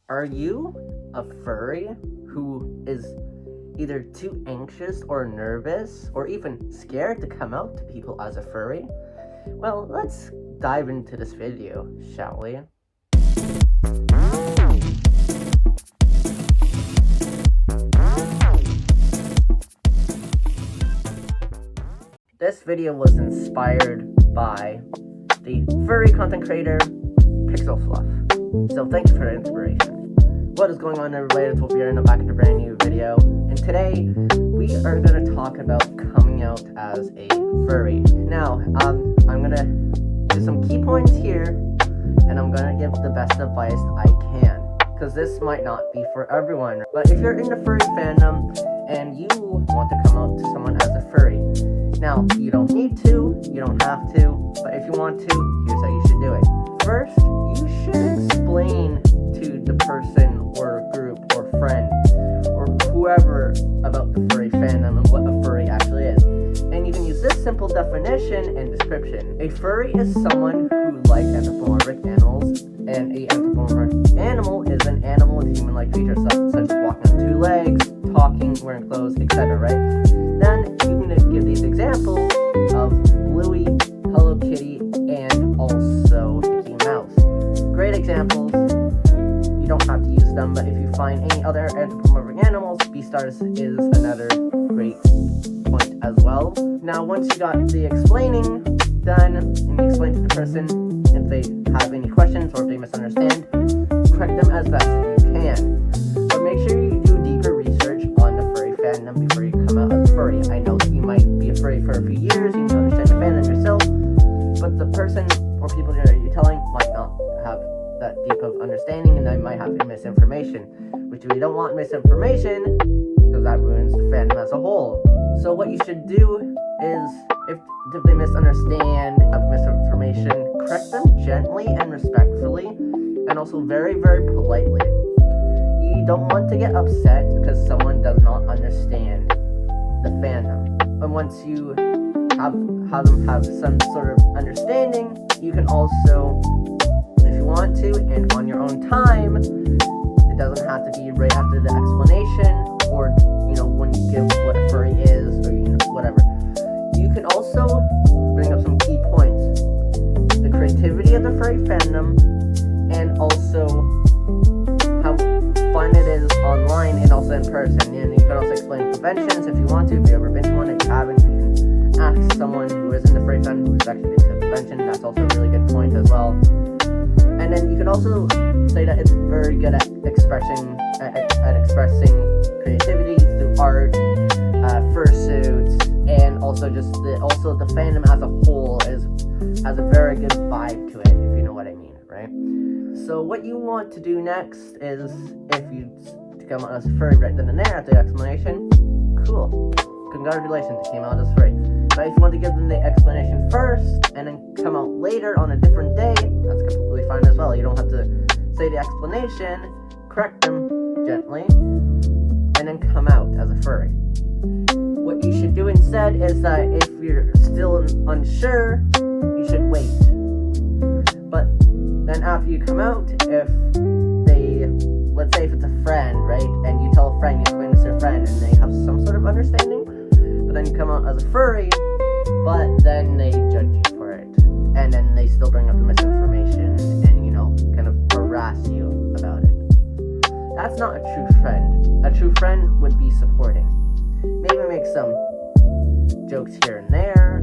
Are you a furry who is either too anxious or nervous or even scared to come out to people as a furry? Well, let's dive into this video, shall we? This video was inspired by the furry content creator Pixel Fluff. So thank you for the inspiration. What is going on, everybody? It's Wolfie and I'm back with a brand new video. And today we are going to talk about coming out as a furry. Now, I'm going to do some key points here, and I'm going to give the best advice I can, because this might not be for everyone. But if you're in the furry fandom and you want to come out to someone as a furry, now, you don't need to, you don't have to, but if you want to, here's how you should do it. First, you should explain to the person or group or friend or whoever about the furry fandom and what a furry actually is. And you can use this simple definition and description. A furry is someone who likes anthropomorphic animals, and an anthropomorphic animal is an animal with human-like features such as walking on two legs, talking, wearing clothes, etc., right? Then you can give these examples of Bluey, Hello Kitty, and also Mickey Mouse. Great examples. You don't have to use them, but if you find any other anthropomorphic animals, Beastars is another great point as well. Now, once you got the explaining done, and you explain to the person if they have any questions or if they misunderstand, correct them as best as you can. But make sure you do deeper research on the furry fandom before you come out as a furry. I know that you might be a furry for a few years, you can understand the fandom yourself, but the person or people that you're telling might not have that deep of understanding, and they might have misinformation, which we don't want misinformation, because that ruins the fandom as a whole. So what you should do is, if they misunderstand, have misinformation, correct them gently and respectfully, and also very, very politely. You don't want to get upset because someone does not understand the fandom. And once you have them have some sort of understanding, you can also, if you want to, and on your own time, it doesn't have to be right after the explanation, or when you give what a furry is, or whatever. You can also bring up some key points: the creativity of the furry fandom, and also how fun it is online and also in person. And you can also explain conventions if you want to. If you've ever been to one, if you haven't, you can ask someone who is in the furry fandom who's actually been to a convention. That's also a really good point as well. And then you can also say that it's very good at expressing creativity through art, fursuits, and also just the fandom as a whole has a very good vibe to it, if you know what I mean, right? So what you want to do next is, if you come out as a furry right then and there after the explanation, cool, congratulations, you came out as furry. But if you want to give them the explanation first and then come out later on a different day, that's completely fine as well. You don't have to say the explanation, correct them gently, and then come out as a furry. What you should do instead is that if you're still unsure, you should wait. But then after you come out, if they, let's say if it's a friend, right, and you tell a friend, you explain this to a friend, and they have some sort of understanding, but then you come out as a furry, but then they judge you for it, and then they still bring up the misinformation and kind of harass you about it. That's not a true friend. A true friend would be supporting. Maybe make some jokes here and there,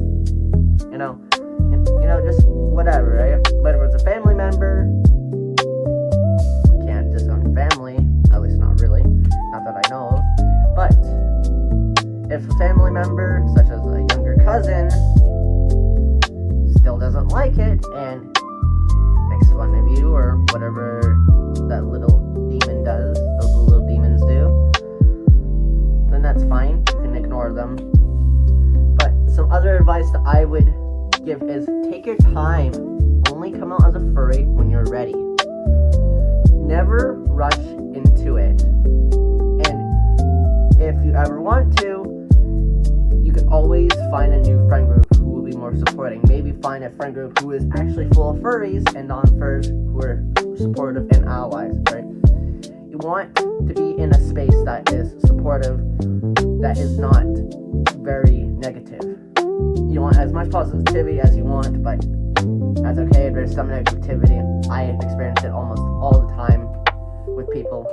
just whatever, right? But if it's a family member, we can't disown family, at least not really, not that I know of. But if a family member, such as a younger cousin, still doesn't like it and makes fun of you or whatever that little demon does, those little demons do, then that's fine. You can ignore them. But some other advice that I would give is take your time. Only come out as a furry when you're ready. Never rush into it. And if you ever want to, you can always find a new friend group who will be more supporting. Maybe find a friend group who is actually full of furries and non-furs who are supportive and allies, right? want to be in a space that is supportive, that is not very negative. You want as much positivity as you want, but that's okay. There's some negativity. I experience it almost all the time with people.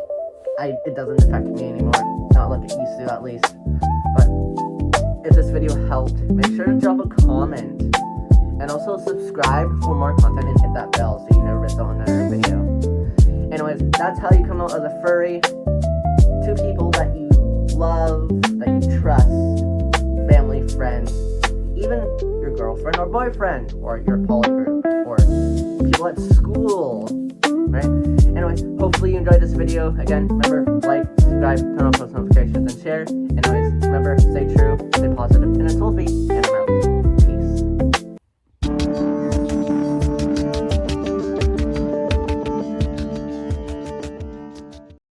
It doesn't affect me anymore. Not like it used to, at least. But if this video helped, make sure to drop a comment. And also subscribe for more content and hit that bell so you never miss out on another video. Anyways, that's how you come out as a furry. 2 people that you love, that you trust, family, friends, even your girlfriend or boyfriend, or your poly group, or people at school, right? Anyways, hopefully you enjoyed this video. Again, remember, like, subscribe, turn on post notifications, and share. Anyways, remember, stay true, stay positive, and it's Wolfie, and I'm out.